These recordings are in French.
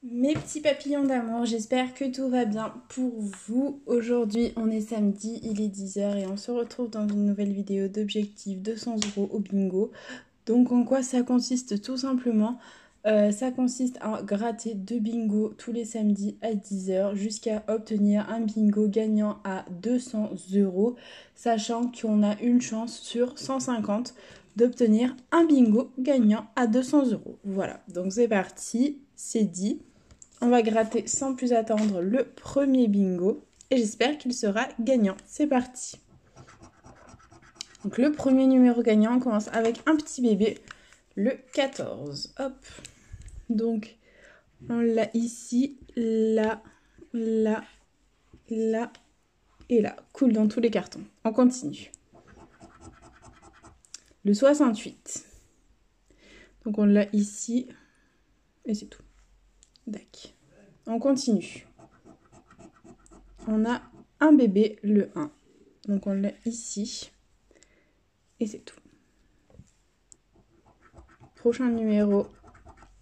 Mes petits papillons d'amour, j'espère que tout va bien pour vous. Aujourd'hui, on est samedi, il est 10h et on se retrouve dans une nouvelle vidéo d'objectif 200 € au bingo. Donc en quoi ça consiste? Tout simplement, ça consiste à gratter 2 bingos tous les samedis à 10h jusqu'à obtenir un bingo gagnant à 200 €, sachant qu'on a une chance sur 150 d'obtenir un bingo gagnant à 200 €. Voilà, donc c'est parti, c'est dit. On va gratter sans plus attendre le premier bingo et j'espère qu'il sera gagnant. C'est parti. Donc le premier numéro gagnant, on commence avec un petit bébé, le 14. Hop. Donc on l'a ici, là, là, là et là. Cool dans tous les cartons. On continue. Le 68. Donc on l'a ici et c'est tout. Dac. On continue. On a un bébé, le 1. Donc on l'a ici. Et c'est tout. Prochain numéro,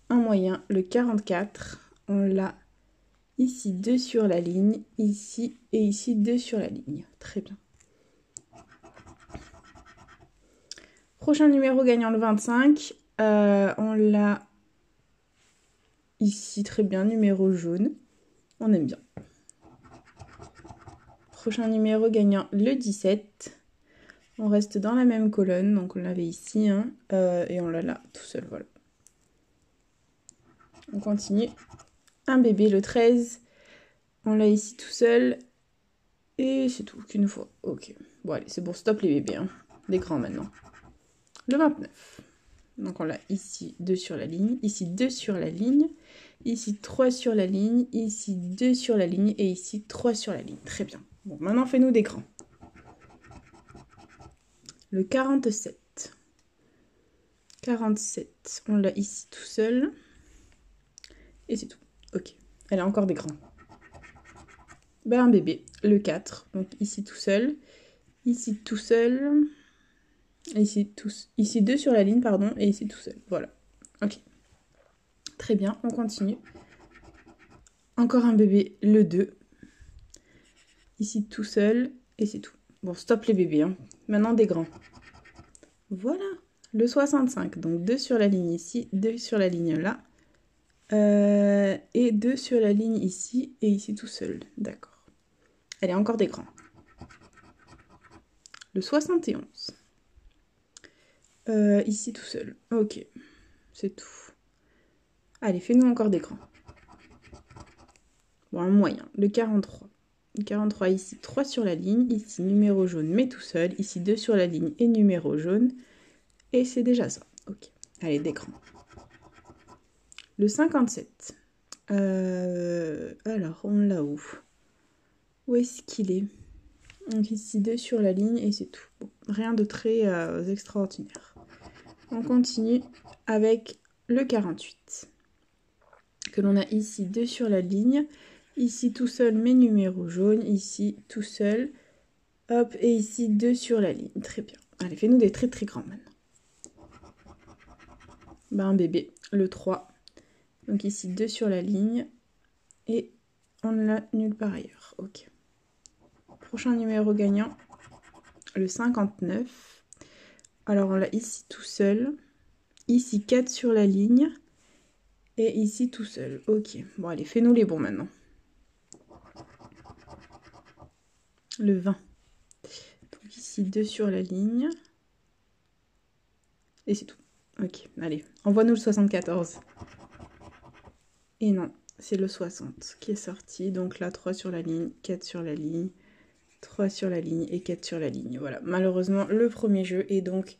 un moyen, le 44. On l'a ici 2 sur la ligne, ici et ici 2 sur la ligne. Très bien. Prochain numéro gagnant, le 25. On l'a ici, très bien, numéro jaune. On aime bien. Prochain numéro gagnant, le 17. On reste dans la même colonne, donc on l'avait ici, hein, et on l'a là, tout seul, voilà. On continue. Un bébé, le 13. On l'a ici tout seul. Et c'est tout, qu'une fois. Ok. Bon, allez, c'est bon, stop les bébés, hein. Les grands maintenant. Le 29. Donc on l'a ici 2 sur la ligne, ici 2 sur la ligne, ici 3 sur la ligne, ici 2 sur la ligne et ici 3 sur la ligne. Très bien. Bon, maintenant fais-nous des grands. Le 47. 47, on l'a ici tout seul. Et c'est tout. Ok. Elle a encore des grands. Ben, un bébé, le 4. Donc ici tout seul. Ici tout seul. Ici 2 sur la ligne, pardon. Et ici tout seul. Voilà. Ok. Très bien, on continue. Encore un bébé, le 2. Ici tout seul. Et c'est tout. Bon, stop les bébés, hein. Maintenant des grands. Voilà. Le 65. Donc 2 sur la ligne ici, 2 sur la ligne là. Et 2 sur la ligne ici et ici tout seul. D'accord. Allez, encore des grands. Le 71. Ici tout seul. Ok. C'est tout. Allez, fais-nous encore des grands. Bon, un moyen. Le 43. Le 43 ici, 3 sur la ligne. Ici, numéro jaune, mais tout seul. Ici, 2 sur la ligne et numéro jaune. Et c'est déjà ça. Ok. Allez, des grands. Le 57. Alors, on l'a où? Où est-ce qu'il est? Donc ici 2 sur la ligne et c'est tout. Bon, rien de très extraordinaire. On continue avec le 48. Que l'on a ici 2 sur la ligne. Ici tout seul mais numéro jaune. Ici tout seul. Hop, et ici 2 sur la ligne. Très bien. Allez, fais-nous des très très grands maintenant. Ben, un bébé, le 3. Donc ici 2 sur la ligne. Et on ne l'a nulle part ailleurs. Ok. Prochain numéro gagnant, le 59. Alors on l'a ici tout seul. Ici 4 sur la ligne. Et ici tout seul. Ok. Bon allez, fais-nous les bons maintenant. Le 20. Donc ici 2 sur la ligne. Et c'est tout. Ok, allez. Envoie-nous le 74. Et non, c'est le 60 qui est sorti. Donc là, 3 sur la ligne, 4 sur la ligne, 3 sur la ligne et 4 sur la ligne. Voilà, malheureusement, le premier jeu est donc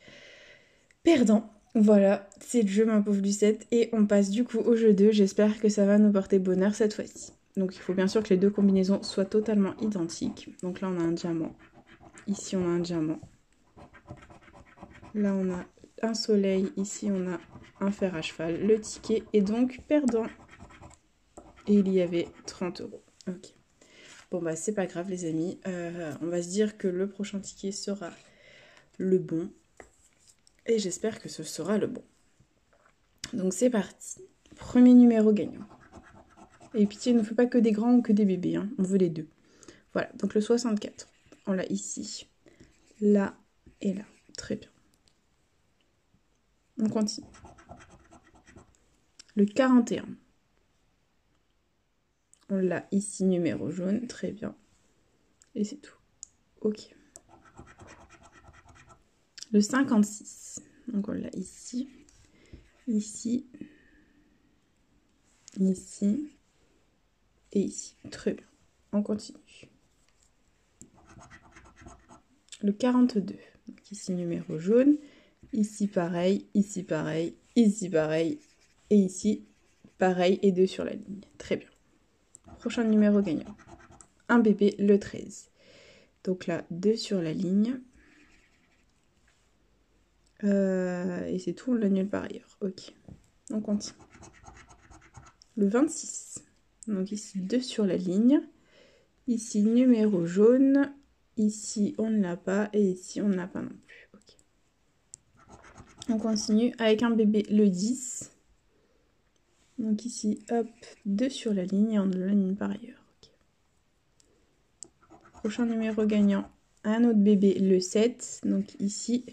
perdant. Voilà, c'est le jeu ma pauvre Lucette. Et on passe du coup au jeu 2. J'espère que ça va nous porter bonheur cette fois-ci. Donc il faut bien sûr que les deux combinaisons soient totalement identiques. Donc là on a un diamant. Ici on a un diamant. Là on a un soleil. Ici on a un fer à cheval. Le ticket est donc perdant. Et il y avait 30 €. Ok. Bon bah c'est pas grave les amis. On va se dire que le prochain ticket sera le bon. Et j'espère que ce sera le bon. Donc c'est parti. Premier numéro gagnant. Et pitié, ne fait pas que des grands ou que des bébés, hein. On veut les deux. Voilà, donc le 64, on l'a ici, là et là. Très bien. On continue. Le 41. On l'a ici, numéro jaune. Très bien. Et c'est tout. Ok. Le 56. Donc on l'a ici, ici, ici et ici. Très bien. On continue. Le 42. Donc ici, numéro jaune. Ici, pareil. Ici, pareil. Ici, pareil. Et ici, pareil. Et 2 sur la ligne. Très bien. Prochain numéro gagnant. Un bébé, le 13. Donc là, 2 sur la ligne. Et c'est tout, on l'annule par ailleurs. Ok. On continue. Le 26. Donc ici, 2 sur la ligne. Ici, numéro jaune. Ici, on ne l'a pas. Et ici, on ne l'a pas non plus. Ok. On continue avec un bébé, le 10. Donc ici, hop, 2 sur la ligne et on l'annule par ailleurs. Okay. Prochain numéro gagnant, un autre bébé, le 7. Donc ici,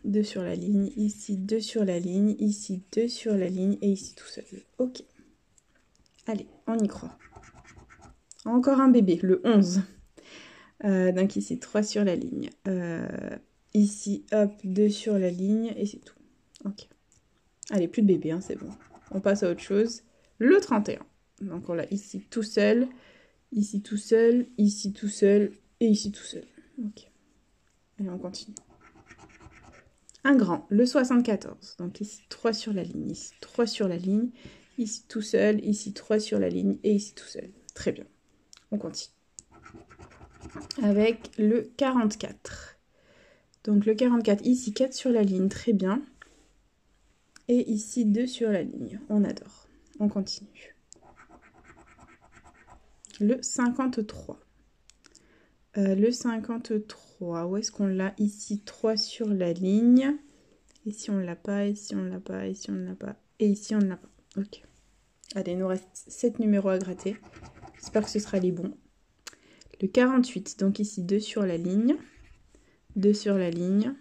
2 sur la ligne, ici 2 sur la ligne, ici 2 sur la ligne et ici tout seul. Ok. Allez, on y croit. Encore un bébé, le 11. Donc ici 3 sur la ligne. Ici, hop, 2 sur la ligne et c'est tout. Ok. Allez, plus de bébé, hein, c'est bon. On passe à autre chose. Le 31. Donc on l'a ici tout seul, ici tout seul, ici tout seul et ici tout seul. Ok. Allez, on continue. Un grand, le 74. Donc ici 3 sur la ligne, ici 3 sur la ligne, ici tout seul, ici 3 sur la ligne et ici tout seul. Très bien. On continue. Avec le 44. Donc le 44, ici 4 sur la ligne, très bien. Et ici 2 sur la ligne, on adore. On continue. Le 53. Le 53, où est-ce qu'on l'a? Ici 3 sur la ligne. Ici on l'a pas, ici on l'a pas, ici on ne l'a pas. Et ici on ne l'a pas. Ok. Allez, il nous reste 7 numéros à gratter. J'espère que ce sera les bons. Le 48, donc ici 2 sur la ligne. 2 sur la ligne.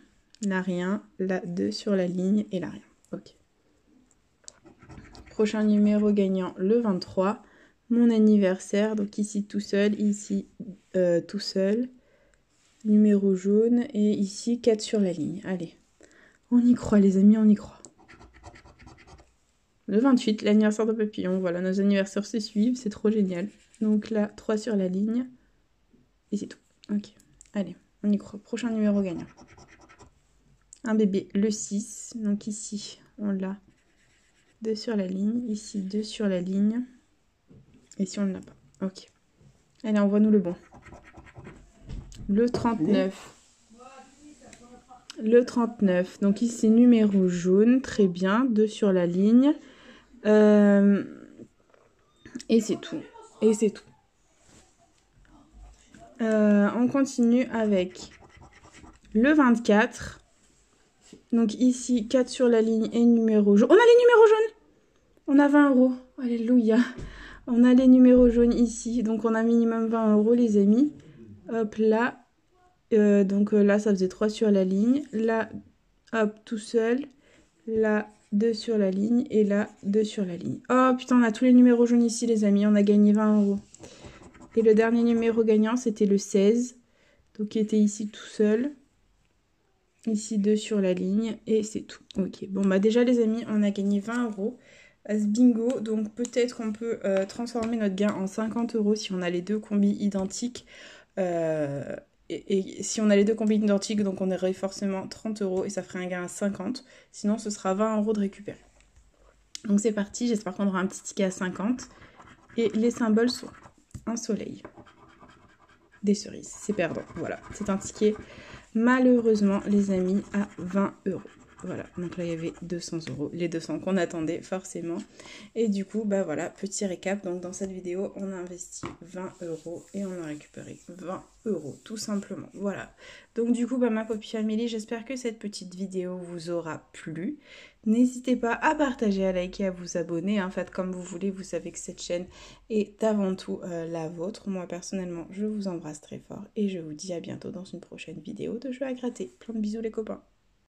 Là rien. Là 2 sur la ligne et là rien. Ok. Prochain numéro gagnant, le 23. Mon anniversaire, donc ici tout seul, ici tout seul. Numéro jaune et ici 4 sur la ligne. Allez, on y croit les amis, on y croit. Le 28, l'anniversaire de Papillon. Voilà, nos anniversaires se suivent, c'est trop génial. Donc là, 3 sur la ligne. Et c'est tout. Ok, allez, on y croit. Prochain numéro gagnant. Un bébé, le 6. Donc ici, on l'a 2 sur la ligne. Ici, 2 sur la ligne. Et si on ne l'a pas. Ok. Allez, envoie-nous le bon. Le 39. Le 39. Donc ici, numéro jaune. Très bien. 2 sur la ligne. Et c'est tout. Et c'est tout. On continue avec le 24. Donc ici, 4 sur la ligne et numéro jaune. On a les numéros jaunes. On a 20 €. Alléluia. On a les numéros jaunes ici. Donc on a minimum 20 € les amis. Hop là. Donc là, ça faisait 3 sur la ligne. Là, hop, tout seul. Là, 2 sur la ligne. Et là, 2 sur la ligne. Oh putain, on a tous les numéros jaunes ici les amis. On a gagné 20 €. Et le dernier numéro gagnant, c'était le 16. Donc qui était ici tout seul. Ici 2 sur la ligne. Et c'est tout. Ok. Bon bah déjà les amis, on a gagné 20 € à ce bingo. Donc peut-être qu'on peut transformer notre gain en 50 € si on a les deux combis identiques. Et si on a les deux combis identiques, donc on aurait forcément 30 € et ça ferait un gain à 50. Sinon ce sera 20 € de récupérer. Donc c'est parti, j'espère qu'on aura un petit ticket à 50. Et les symboles sont un soleil, des cerises, c'est perdant. Voilà, c'est un ticket malheureusement les amis à 20 €. Voilà, donc là il y avait 200 €, les 200 qu'on attendait forcément. Et du coup, bah voilà, petit récap. Donc dans cette vidéo, on a investi 20 € et on a récupéré 20 € tout simplement. Voilà. Donc du coup, bah ma copine Amélie, j'espère que cette petite vidéo vous aura plu. N'hésitez pas à partager, à liker, à vous abonner. Hein. Faites comme vous voulez, vous savez que cette chaîne est avant tout la vôtre. Moi personnellement, je vous embrasse très fort et je vous dis à bientôt dans une prochaine vidéo de jeux à gratter. Plein de bisous les copains.